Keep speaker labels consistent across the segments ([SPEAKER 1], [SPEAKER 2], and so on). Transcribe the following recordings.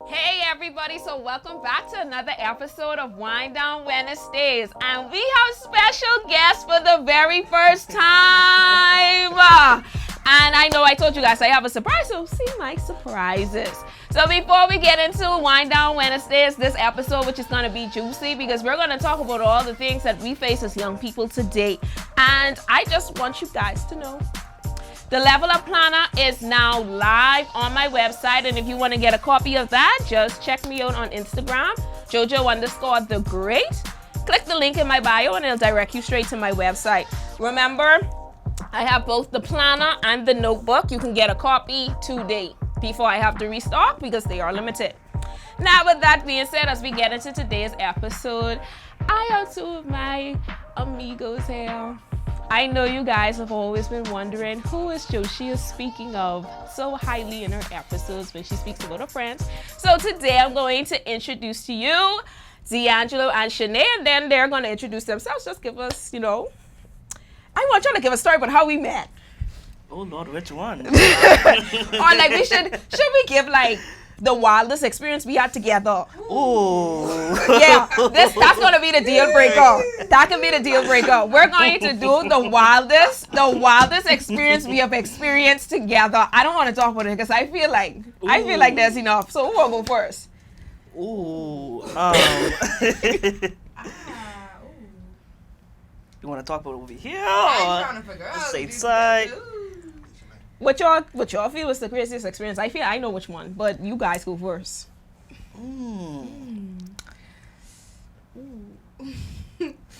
[SPEAKER 1] Hey everybody, so welcome back to another episode of Wind Down Wednesdays, and we have special guests for the very first time. And I know I told you guys I have a surprise, so see my surprises. So before we get into Wind Down Wednesdays, this episode, which is going to be juicy because we're going to talk about all the things that we face as young people today. And I just want you guys to know the Level Up Planner is now live on my website, and if you want to get a copy of that, just check me out on Instagram, Jojo_the Great. Click the link in my bio and it'll direct you straight to my website. Remember, I have both the planner and the notebook. You can get a copy today before I have to restock because they are limited. Now, with that being said, as we get into today's episode, I have two of my amigos here. I know you guys have always been wondering who is Joshia speaking of so highly in her episodes when she speaks about her friends. So today I'm going to introduce to you D'Angelo and Shanae, and then they're going to introduce themselves. Just give us, I want y'all to give a story about how we met.
[SPEAKER 2] Oh Lord, which one?
[SPEAKER 1] Or like should we give like the wildest experience we had together?
[SPEAKER 2] Ooh.
[SPEAKER 1] Yeah, that's gonna be the deal breaker. That can be the deal breaker. We're going to do the wildest experience we have experienced together. I don't want to talk about it because I feel like there's enough. So who will go first?
[SPEAKER 2] Ooh. You want to talk about it over here?
[SPEAKER 3] I'm trying to figure out.
[SPEAKER 2] Same side.
[SPEAKER 1] What y'all feel was the craziest experience? I feel I know which one, but you guys go first.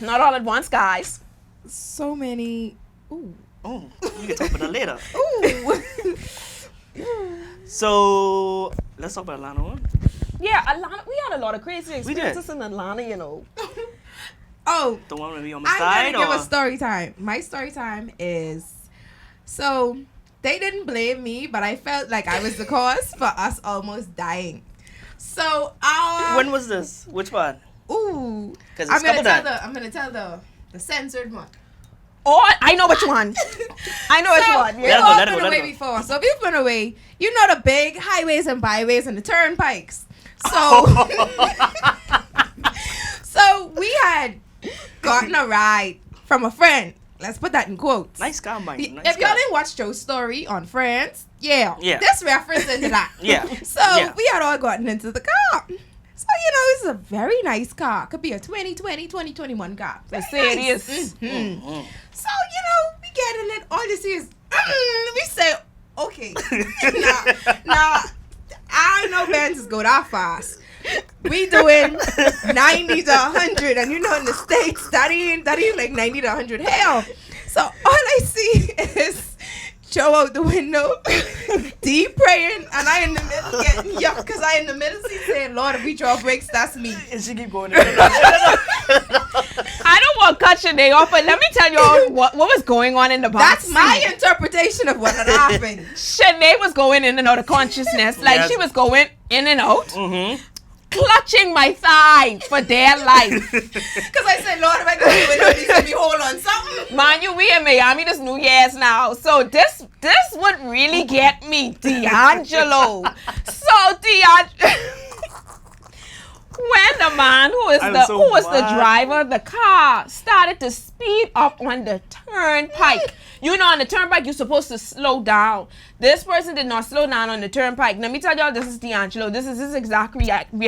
[SPEAKER 1] Not all at once, guys.
[SPEAKER 3] So many. Ooh.
[SPEAKER 2] Oh, we can talk about that later.
[SPEAKER 3] Ooh.
[SPEAKER 2] So let's talk about Atlanta one.
[SPEAKER 1] Yeah, Atlanta. We had a lot of crazy
[SPEAKER 2] did.
[SPEAKER 1] experiences in Atlanta,
[SPEAKER 3] Oh,
[SPEAKER 2] The one with me on my
[SPEAKER 3] I'm
[SPEAKER 2] side,
[SPEAKER 3] gonna give
[SPEAKER 2] or
[SPEAKER 3] a story time. My story time is so they didn't blame me, but I felt like I was the cause for us almost dying. So
[SPEAKER 2] when was this? Which one?
[SPEAKER 3] Ooh.
[SPEAKER 2] 'Cause it's
[SPEAKER 3] I'm gonna
[SPEAKER 2] couple
[SPEAKER 3] tell the censored one.
[SPEAKER 1] Oh, I know which one. I know which one.
[SPEAKER 3] We've
[SPEAKER 1] Yeah.
[SPEAKER 3] all
[SPEAKER 2] let it
[SPEAKER 3] been
[SPEAKER 2] go, let it
[SPEAKER 3] away
[SPEAKER 2] go.
[SPEAKER 3] before. So we've been away. You know the big highways and byways and the turnpikes. So so we had gotten a ride from a friend. Let's put that in quotes.
[SPEAKER 2] Nice guy, Mike. Nice
[SPEAKER 3] If y'all
[SPEAKER 2] guy.
[SPEAKER 3] didn't watch Joe's story on Friends, yeah.
[SPEAKER 2] Yeah.
[SPEAKER 3] This reference into that.
[SPEAKER 2] Yeah.
[SPEAKER 3] So
[SPEAKER 2] Yeah.
[SPEAKER 3] we had all gotten into the car. So, it's a very nice car. Could be a 2020, 2021 car.
[SPEAKER 1] They
[SPEAKER 3] Very
[SPEAKER 1] say it
[SPEAKER 3] nice.
[SPEAKER 1] is.
[SPEAKER 3] Mhm. So, we get in it. All you see is, we say, okay. Nah, I know Benzes go that fast. We doing 90 to 100, and in the States, that ain't like 90 to 100. Hell. So all I see is Joe out the window, deep praying, and I in the middle getting yuck, because I in the middle seat saying, Lord, if we draw breaks, that's me.
[SPEAKER 2] And she keep going.
[SPEAKER 1] I don't want to cut Shanae off, but let me tell y'all what was going on in the box.
[SPEAKER 3] That's my interpretation of what had happened.
[SPEAKER 1] Shanae was going in and out of consciousness. Like
[SPEAKER 2] Yes.
[SPEAKER 1] she was going in and out.
[SPEAKER 2] Mm-hmm.
[SPEAKER 1] Clutching my thigh for dear life.
[SPEAKER 3] Because I said, Lord, if I go to the window, please let me hold on something.
[SPEAKER 1] Mind you, we in Miami this New Year's now. So this would really get me, D'Angelo. So D'Angelo, when the man who was the driver of the car started to speed up on the turnpike. On the turnpike, you're supposed to slow down. This person did not slow down on the turnpike. Let me tell y'all, this is D'Angelo. This is his exact reaction. And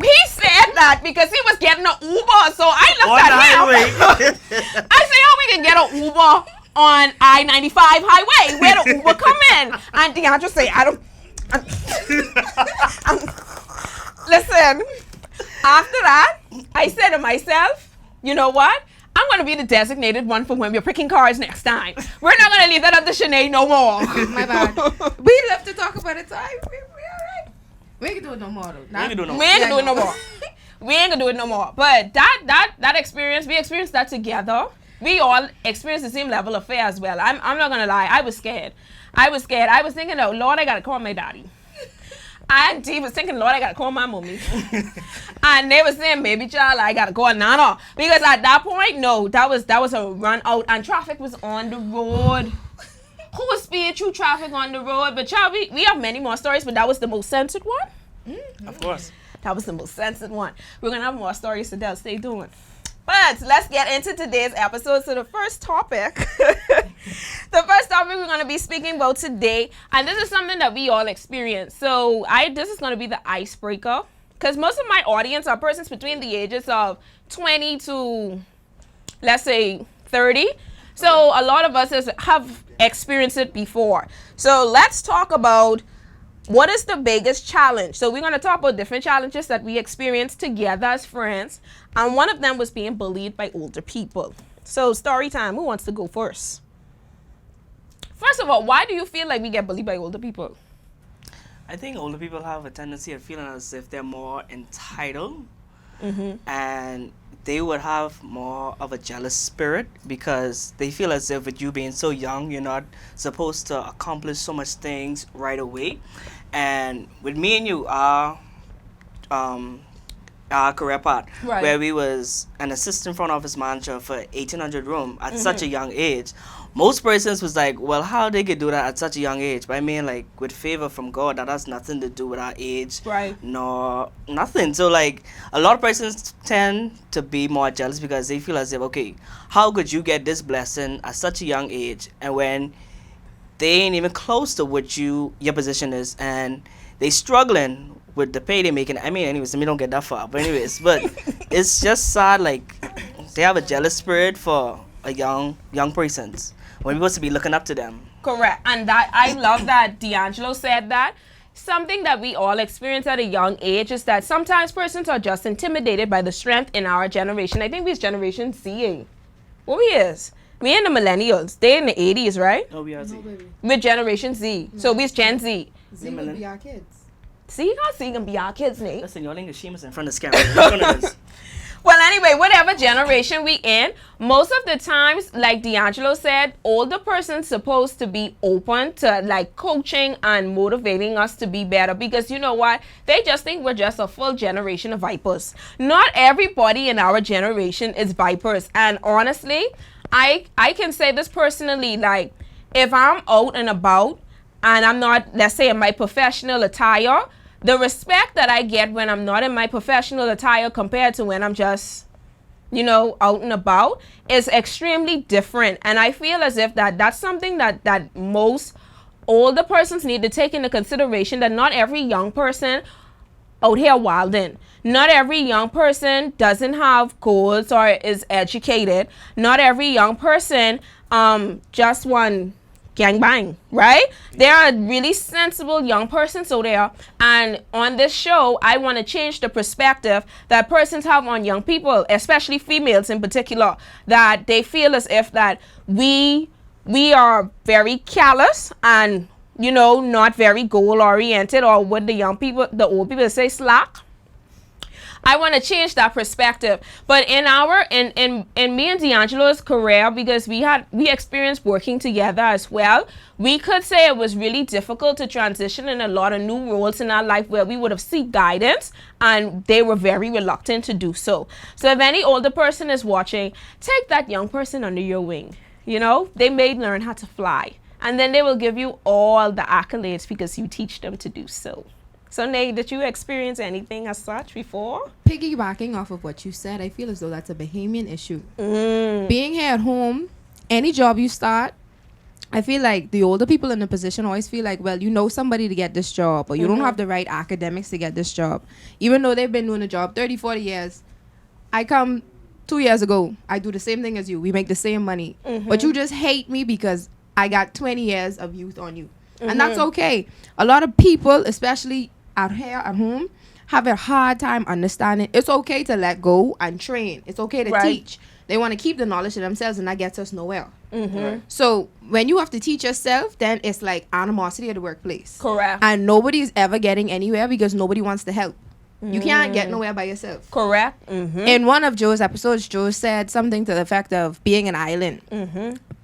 [SPEAKER 1] he said that because he was getting an Uber. So I looked at him. I said, how we can get an Uber on I-95 highway where the Uber come in? And D'Angelo say, listen, after that, I said to myself, you know what? I'm going to be the designated one for when we're picking cars next time. We're not going to leave that up to Shanae no more.
[SPEAKER 3] My bad. We love to talk about it, so we all right. We ain't gonna do it no more, though.
[SPEAKER 1] We ain't gonna do it no more. We ain't gonna do it no more. But that experience, we experienced that together. We all experienced the same level of fear as well. I'm not gonna lie. I was scared. I was thinking, oh, Lord, I gotta call my daddy. And T was thinking, Lord, I gotta call my mommy. And they were saying, baby child, I gotta call Nana. Because at that point, no, that was a run out and traffic was on the road. speed through traffic on the road. But child, we have many more stories, but that was the most censored one.
[SPEAKER 2] Of course.
[SPEAKER 1] That was the most censored one. We're going to have more stories to tell. Stay tuned. But let's get into today's episode. So the first topic, we're going to be speaking about today, and this is something that we all experience. So this is going to be the icebreaker, because most of my audience are persons between the ages of 20 to, let's say, 30. So a lot of us have experienced it before. So let's talk about what is the biggest challenge. So we're going to talk about different challenges that we experienced together as friends. And one of them was being bullied by older people. So story time. Who wants to go first? First of all, why do you feel like we get bullied by older people?
[SPEAKER 2] I think older people have a tendency of feeling as if they're more entitled.
[SPEAKER 1] Mm-hmm.
[SPEAKER 2] And they would have more of a jealous spirit because they feel as if with you being so young, you're not supposed to accomplish so much things right away. And with me and you, our career path,
[SPEAKER 1] Right.
[SPEAKER 2] where we was an assistant front office manager for 1800 room at such a young age, most persons was like, well, how they could do that at such a young age? But I mean, like, with favor from God, that has nothing to do with our age.
[SPEAKER 1] Right.
[SPEAKER 2] Nor nothing. So, like, a lot of persons tend to be more jealous because they feel as if, okay, how could you get this blessing at such a young age? And when they ain't even close to what your position is, and they struggling with the pay they making. I mean, anyways, we don't get that far. But anyways, but it's just sad, like, they have a jealous spirit for a young persons when we're supposed to be looking up to them.
[SPEAKER 1] Correct. And that I love that D'Angelo said that. Something that we all experience at a young age is that sometimes persons are just intimidated by the strength in our generation. I think we's Generation Z. What we is? We in the millennials. They in the 80s, right?
[SPEAKER 2] No, we are Z.
[SPEAKER 1] We're Generation Z. So we's Gen Z.
[SPEAKER 3] Z would be our kids.
[SPEAKER 1] See, you guys can be our kids, Nate.
[SPEAKER 2] Listen, y'all ain't the shameless in front of the camera. Which one it is?
[SPEAKER 1] Well, anyway, whatever generation we in, most of the times, like D'Angelo said, older person's supposed to be open to like coaching and motivating us to be better, because you know what? They just think we're just a full generation of vipers. Not everybody in our generation is vipers. And honestly, I can say this personally, like if I'm out and about and I'm not, let's say, in my professional attire, the respect that I get when I'm not in my professional attire compared to when I'm just, out and about is extremely different. And I feel as if that's something that most older persons need to take into consideration, that not every young person out here wilding. Not every young person doesn't have goals or is educated. Not every young person just want gangbang, right? There are really sensible young persons out there, and on this show I want to change the perspective that persons have on young people, especially females in particular, that they feel as if that we are very callous and not very goal oriented, or what the old people say, slack. I want to change that perspective. But in me and D'Angelo's career, because we experienced working together as well, we could say it was really difficult to transition in a lot of new roles in our life where we would have seek guidance, and they were very reluctant to do so. So if any older person is watching, take that young person under your wing. They may learn how to fly, and then they will give you all the accolades because you teach them to do so. So, Nate, did you experience anything as such before?
[SPEAKER 3] Piggybacking off of what you said, I feel as though that's a Bahamian issue. Being here at home, any job you start, I feel like the older people in the position always feel like, well, you know somebody to get this job, or you don't have the right academics to get this job. Even though they've been doing the job 30, 40 years. I come 2 years ago, I do the same thing as you. We make the same money. But you just hate me because I got 20 years of youth on you. And that's okay. A lot of people, especially out here at home, have a hard time understanding it's okay to let go and train. It's okay to teach. They want to keep the knowledge to themselves, and that gets us nowhere. So when you have to teach yourself, then it's like animosity at the workplace.
[SPEAKER 1] Correct.
[SPEAKER 3] And nobody's ever getting anywhere because nobody wants to help. You can't get nowhere by yourself.
[SPEAKER 1] Correct.
[SPEAKER 3] In one of Joe's episodes, Joe said something to the effect of being an island.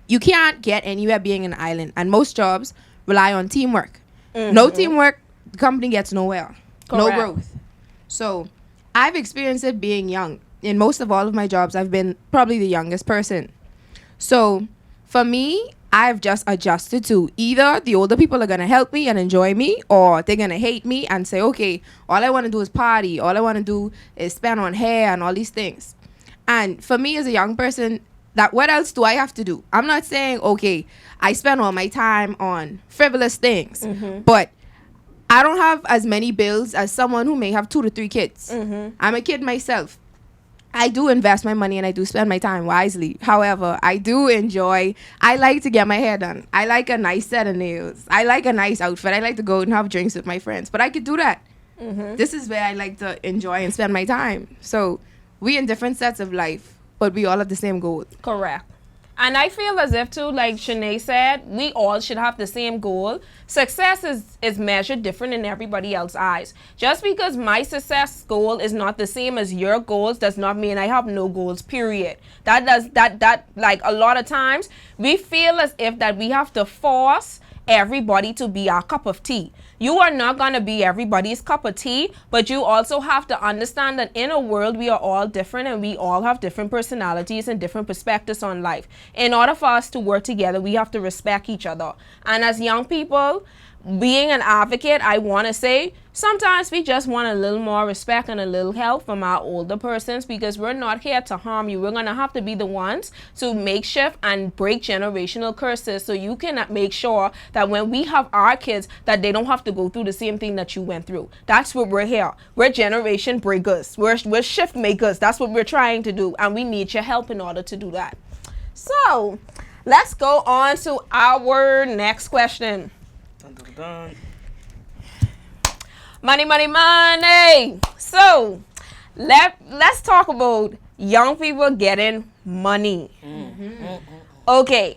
[SPEAKER 3] You can't get anywhere being an island, and most jobs rely on teamwork. No teamwork, the company gets nowhere.
[SPEAKER 1] Correct.
[SPEAKER 3] No growth. So I've experienced it being young. In most of all of my jobs, I've been probably the youngest person. So for me, I've just adjusted to either the older people are going to help me and enjoy me, or they're going to hate me and say, okay, all I want to do is party. All I want to do is spend on hair and all these things. And for me as a young person, that what else do I have to do? I'm not saying, okay, I spend all my time on frivolous things, but I don't have as many bills as someone who may have 2 to 3 kids. I'm a kid myself. I do invest my money and I do spend my time wisely. However, I like to get my hair done. I like a nice set of nails. I like a nice outfit. I like to go and have drinks with my friends. But I could do that. This is where I like to enjoy and spend my time. So we in different sets of life, but we all have the same goal.
[SPEAKER 1] Correct. And I feel as if too, like Shanae said, we all should have the same goal. Success is measured different in everybody else's eyes. Just because my success goal is not the same as your goals does not mean I have no goals, period. That like a lot of times we feel as if that we have to force everybody to be our cup of tea. You are not going to be everybody's cup of tea, but you also have to understand that in a world we are all different and we all have different personalities and different perspectives on life. In order for us to work together, we have to respect each other. And as young people, being an advocate, I want to say sometimes we just want a little more respect and a little help from our older persons, because we're not here to harm you. We're going to have to be the ones to make shift and break generational curses, so you can make sure that when we have our kids, that they don't have to go through the same thing that you went through. That's what we're here. We're generation breakers. We're shift makers. That's what we're trying to do, and we need your help in order to do that. So let's go on to our next question. Money, money, money. So let's talk about young people getting money. Okay.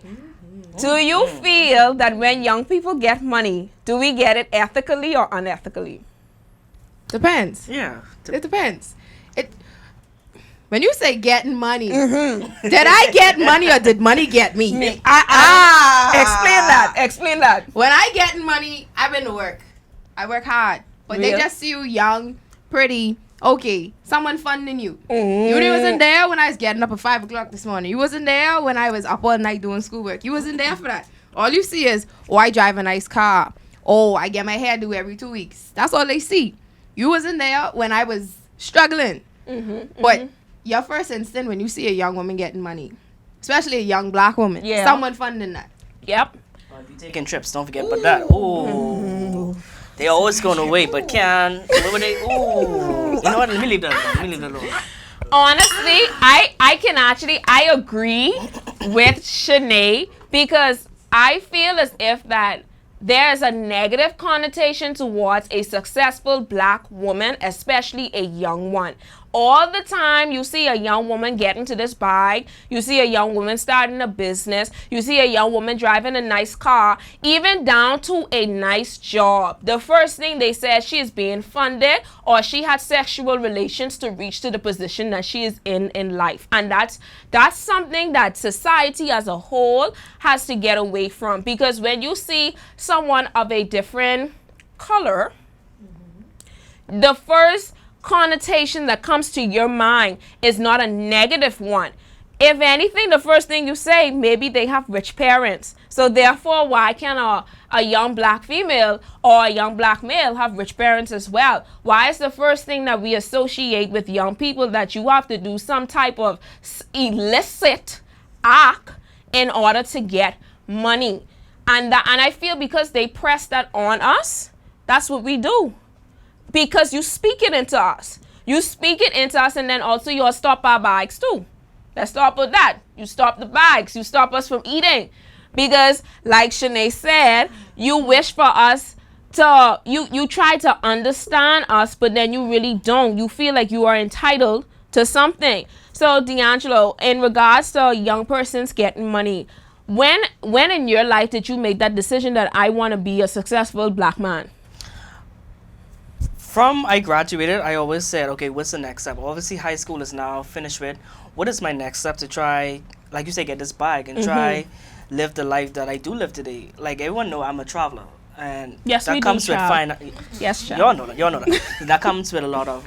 [SPEAKER 1] Do you feel that when young people get money, do we get it ethically or unethically?
[SPEAKER 3] Depends.
[SPEAKER 2] Yeah.
[SPEAKER 3] It depends. When you say getting money, did I get money or did money get me?
[SPEAKER 1] Explain that.
[SPEAKER 3] When I getting money, I've been to work. I work hard. But
[SPEAKER 1] Real?
[SPEAKER 3] they just see you young, pretty, okay, someone funding you. You wasn't there when I was getting up at 5 o'clock this morning. You wasn't there when I was up all night doing schoolwork. You wasn't there for that. All you see is, oh, I drive a nice car. Oh, I get my hair do every 2 weeks. That's all they see. You wasn't there when I was struggling. But your first instinct when you see a young woman getting money, especially a young black woman, someone funding that.
[SPEAKER 1] Yep.
[SPEAKER 2] If you taking trips, don't forget about that. Ooh. They always going away, but what were they? Ooh. You know what? Let me leave that alone.
[SPEAKER 1] Honestly, I agree with Shanae, because I feel as if that there's a negative connotation towards a successful black woman, especially a young one. All the time you see a young woman getting to this bike, you see a young woman starting a business, you see a young woman driving a nice car, even down to a nice job. The first thing they said, she is being funded or she had sexual relations to reach to the position that she is in life. And that's something that society as a whole has to get away from, because when you see someone of a different color, the first connotation that comes to your mind is not a negative one. If anything, the first thing you say, maybe they have rich parents. So therefore, why can't a young black female or a young black male have rich parents as well? Why is the first thing that we associate with young people that you have to do some type of illicit act in order to get money? And I feel because they press that on us, that's what we do. Because you speak it into us. You speak it into us, and then also you'll stop our bikes too. Let's stop with that. You stop the bikes. You stop us from eating. Because like Shanae said, you wish for us to, you try to understand us, but then you really don't. You feel like you are entitled to something. So D'Angelo, in regards to young persons getting money, when in your life did you make that decision that I want to be a successful black man?
[SPEAKER 2] From I graduated, I always said, okay, what's the next step? Obviously, high school is now finished with. What is my next step to try, like you say, get this bike and try live the life that I do live today? Like, everyone know I'm a traveler. And
[SPEAKER 1] yes,
[SPEAKER 2] that comes with
[SPEAKER 1] yes,
[SPEAKER 2] y'all know that. That comes with a lot of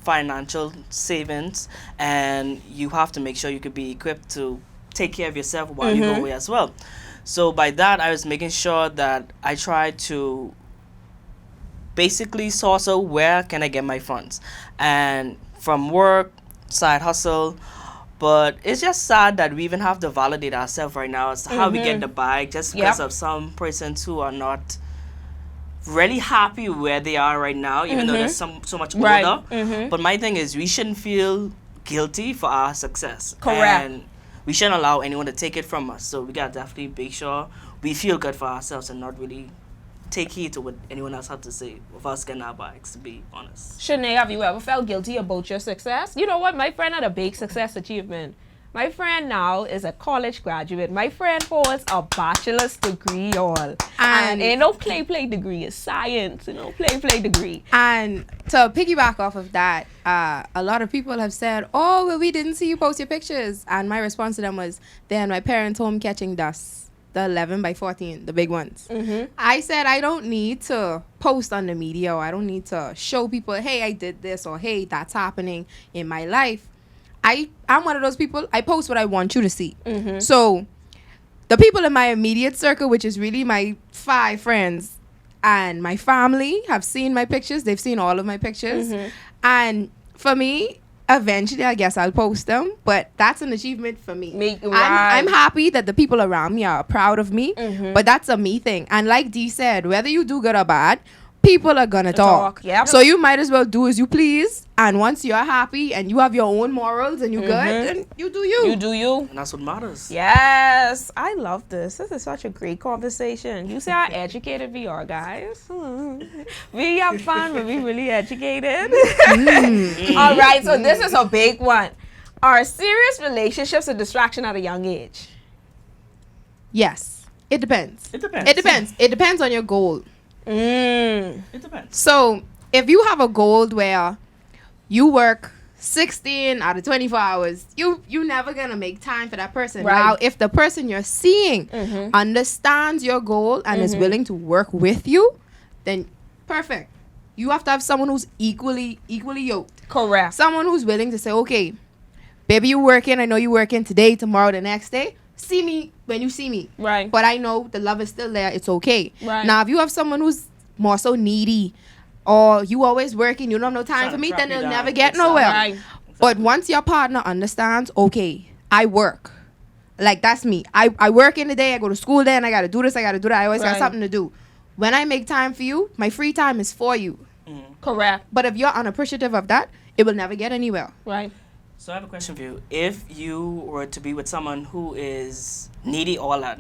[SPEAKER 2] financial savings, and you have to make sure you could be equipped to take care of yourself while you go away as well. So by that, I was making sure that I tried to basically source out where can I get my funds, and from work, side hustle. But it's just sad that we even have to validate ourselves right now as to how we get the bag, just because of some persons who are not really happy where they are right now, even though they're so much older. But my thing is, we shouldn't feel guilty for our success.
[SPEAKER 1] Correct.
[SPEAKER 2] And we shouldn't allow anyone to take it from us. So we gotta definitely make sure we feel good for ourselves and not really take heed to what anyone else had to say of us getting our bags, to be honest.
[SPEAKER 1] Shanae, have you ever felt guilty about your success? You know what? My friend had a big success achievement. My friend now is a college graduate. My friend holds a bachelor's degree, y'all. And ain't no play degree. It's science. You know, play degree.
[SPEAKER 3] And to piggyback off of that, a lot of people have said, oh, well, we didn't see you post your pictures. And my response to them was, then my parents home catching dust. The 11 by 14, the big ones. I said, I don't need to post on the media, or I don't need to show people, hey, I did this, or hey, that's happening in my life. I'm one of those people, I post what I want you to see. So the people in my immediate circle, which is really my 5 friends and my family, have seen my pictures. They've seen all of my pictures. And for me, eventually, I guess I'll post them, but that's an achievement for me. I'm happy that the people around me are proud of me, but that's a me thing. And like Dee said, whether you do good or bad, people are gonna talk.
[SPEAKER 1] Yep.
[SPEAKER 3] So you might as well do as you please. And once you're happy and you have your own morals and you're good, then you do you.
[SPEAKER 1] You do you.
[SPEAKER 2] And that's what matters.
[SPEAKER 1] Yes. I love this. This is such a great conversation. You see how educated we are, guys. We have fun, but we really educated. All right. So this is a big one. Are serious relationships a distraction at a young age?
[SPEAKER 3] Yes. It depends.
[SPEAKER 2] It depends.
[SPEAKER 3] It depends. It depends on your goal.
[SPEAKER 2] It depends.
[SPEAKER 3] So if you have a goal where you work 16 out of 24 hours, you never gonna make time for that person.
[SPEAKER 1] Right.
[SPEAKER 3] Now, if the person you're seeing understands your goal and is willing to work with you, then perfect. You have to have someone who's equally yoked.
[SPEAKER 1] Correct.
[SPEAKER 3] Someone who's willing to say, okay, baby, you working. I know you working today, tomorrow, the next day. See me when you see me.
[SPEAKER 1] Right.
[SPEAKER 3] But I know the love is still there. It's okay.
[SPEAKER 1] Right.
[SPEAKER 3] Now, if you have someone who's more so needy, or you always working, you don't have no time for me, then they'll never get nowhere.
[SPEAKER 1] Right.
[SPEAKER 3] But once your partner understands, okay, I work. Like, that's me. I work in the day. I go to school there, and I got to do this. I got to do that. I always got something to do. When I make time for you, my free time is for you.
[SPEAKER 1] Correct.
[SPEAKER 3] But if you're unappreciative of that, it will never get anywhere.
[SPEAKER 1] Right.
[SPEAKER 2] So I have a question for you. If you were to be with someone who is needy all that,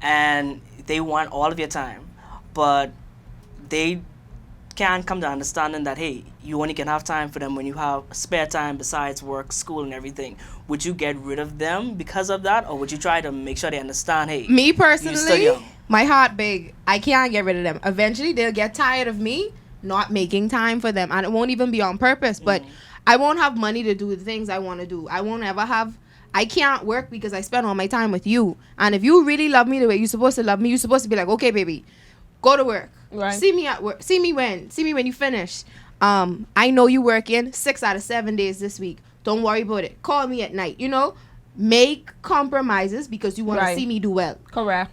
[SPEAKER 2] and they want all of your time, but they can't come to understanding that, hey, you only can have time for them when you have spare time besides work, school, and everything, would you get rid of them because of that, or would you try to make sure they understand, hey,
[SPEAKER 3] me
[SPEAKER 2] you're still
[SPEAKER 3] personally,
[SPEAKER 2] young?
[SPEAKER 3] my heart big. I can't get rid of them. Eventually, they'll get tired of me not making time for them, and it won't even be on purpose. But I won't have money to do the things I want to do. I can't work because I spend all my time with you. And if you really love me the way you're supposed to love me, you're supposed to be like, okay, baby, go to work.
[SPEAKER 1] Right.
[SPEAKER 3] See me at work. See me when you finish. I know you working 6 out of 7 days this week. Don't worry about it. Call me at night. Make compromises because you want to see me do well.
[SPEAKER 1] Correct.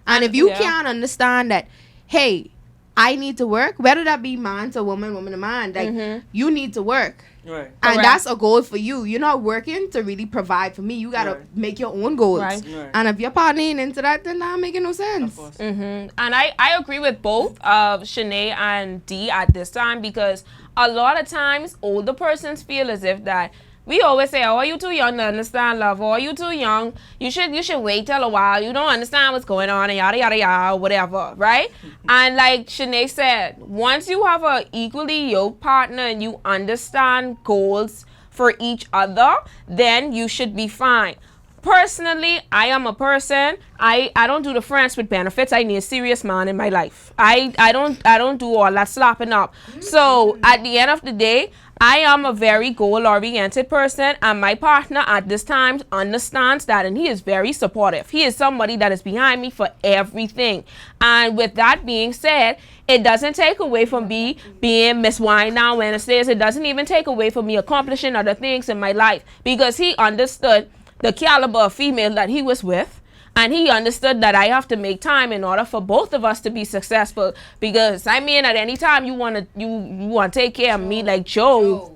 [SPEAKER 3] And if you can't understand that, hey, I need to work, whether that be man to woman, woman to man, like you need to work.
[SPEAKER 2] Right.
[SPEAKER 3] And that's a goal for you. You're not working to really provide for me. You got to make your own goals.
[SPEAKER 1] Right.
[SPEAKER 3] And if your partner ain't into that, then not making no sense.
[SPEAKER 1] And I agree with both of Shanae and Dee at this time, because a lot of times older persons feel as if that we always say, oh, you too young to understand love, or you too young, you should wait till a while, you don't understand what's going on, and yada yada yada, whatever, right? And like Shanae said, once you have a equally yoked partner and you understand goals for each other, then you should be fine. Personally, I am a person, I don't do the friends with benefits. I need a serious man in my life. I don't do all that slapping up. So at the end of the day, I am a very goal-oriented person, and my partner at this time understands that, and he is very supportive. He is somebody that is behind me for everything. And with that being said, it doesn't take away from me being Miss Wine Now Wednesdays. It doesn't even take away from me accomplishing other things in my life, because he understood the caliber of female that he was with, And he understood that I have to make time in order for both of us to be successful. Because I mean, at any time you wanna take care of me like Joe.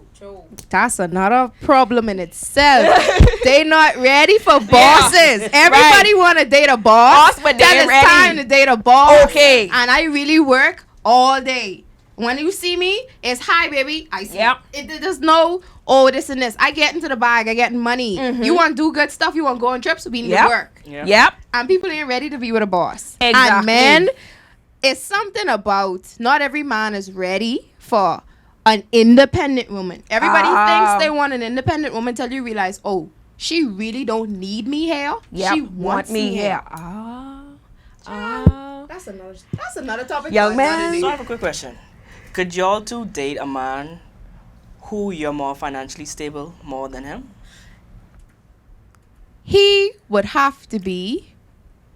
[SPEAKER 3] That's another problem in itself. They not ready for bosses. Everybody want to date a boss,
[SPEAKER 1] but
[SPEAKER 3] then
[SPEAKER 1] they
[SPEAKER 3] it's
[SPEAKER 1] ready.
[SPEAKER 3] time to date a boss.
[SPEAKER 1] Okay.
[SPEAKER 3] And I really work all day. When you see me, it's hi, baby. I see.
[SPEAKER 1] Yep.
[SPEAKER 3] There's no, oh, this and this. I get into the bag. I get money. You want to do good stuff. You want to go on trips. We need to work.
[SPEAKER 1] Yep.
[SPEAKER 3] And people ain't ready to be with a boss.
[SPEAKER 1] Exactly.
[SPEAKER 3] And men, it's something about not every man is ready for an independent woman. Everybody thinks they want an independent woman till you realize, oh, she really don't need me here.
[SPEAKER 1] Yep.
[SPEAKER 3] She wants me here. That's another topic.
[SPEAKER 1] Young man.
[SPEAKER 2] So I have a quick question. Could y'all two date a man who you're more financially stable more than him?
[SPEAKER 3] He would have to be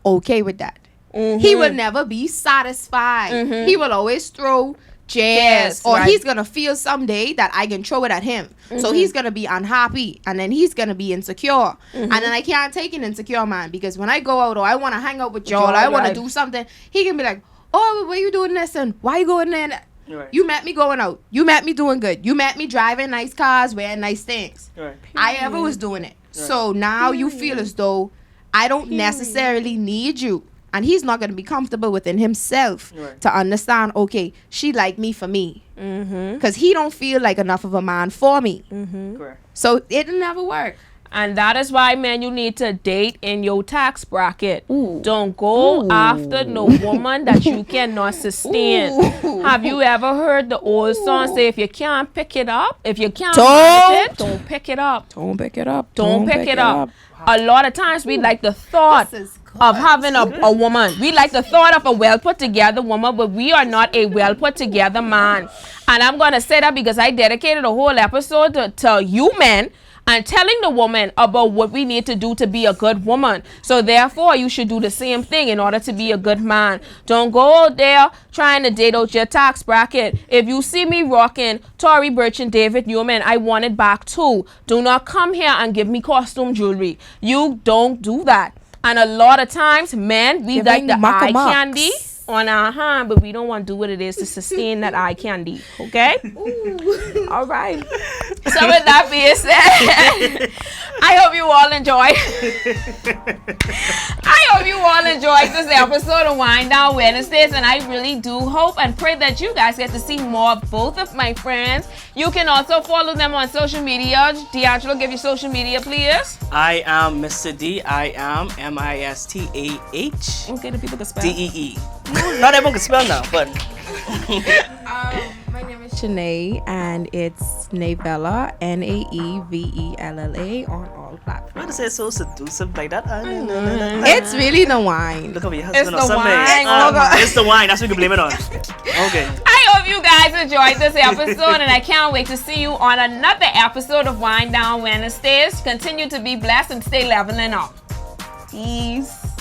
[SPEAKER 3] okay with that. He will never be satisfied. He will always throw jazz, or he's gonna feel someday that I can throw it at him. So he's gonna be unhappy, and then he's gonna be insecure, and then I can't take an insecure man, because when I go out or I want to hang out with y'all, I want to do something, he can be like, oh, why you doing this, and why you going there?
[SPEAKER 2] Right.
[SPEAKER 3] You met me going out. You met me doing good. You met me driving nice cars, wearing nice things.
[SPEAKER 2] Right.
[SPEAKER 3] I ever was doing it. So now you feel as though I don't necessarily need you. And he's not going to be comfortable within himself to understand, okay, she like me for me. Because he don't feel like enough of a man for me.
[SPEAKER 2] Correct.
[SPEAKER 3] So it'll never work.
[SPEAKER 1] And that is why, man, you need to date in your tax bracket. Don't go after no woman that you cannot sustain. Have you ever heard the old song say, if you can't pick it up, if you can't manage it, don't pick it up.
[SPEAKER 3] Don't pick it up.
[SPEAKER 1] Don't pick it up. A lot of times we like the thought of having a woman. We like the thought of a well put together woman, but we are not a well put together man. And I'm going to say that because I dedicated a whole episode to you men and telling the woman about what we need to do to be a good woman. So therefore, you should do the same thing in order to be a good man. Don't go out there trying to date out your tax bracket. If you see me rocking Tory Burch and David Newman, I want it back too. Do not come here and give me costume jewelry. You don't do that. And a lot of times, men, we like the eye candy on our hand, but we don't want to do what it is to sustain that eye candy. Okay? All right. So with that being said, I hope you all enjoyed. I hope you all enjoyed this episode of Wind Down Wednesdays, and I really do hope and pray that you guys get to see more of both of my friends. You can also follow them on social media. D'Angelo, give your social media, please.
[SPEAKER 2] I am Mr. D. I am MISTAH.
[SPEAKER 1] Okay, the people can spell.
[SPEAKER 2] DEE. Not everyone can spell now, but.
[SPEAKER 3] My name is Shanae, and it's Navella, NAEVELLA, on all platforms.
[SPEAKER 2] Why does it so seductive like that?
[SPEAKER 3] It's really the wine.
[SPEAKER 2] Look over your husband
[SPEAKER 1] It's
[SPEAKER 2] or
[SPEAKER 1] the
[SPEAKER 2] something.
[SPEAKER 1] wine. Oh, God.
[SPEAKER 2] It's the wine. That's what we can blame it on. Okay.
[SPEAKER 1] I hope you guys enjoyed this episode, and I can't wait to see you on another episode of Wind Down Wednesdays. Continue to be blessed and stay leveling up. Peace.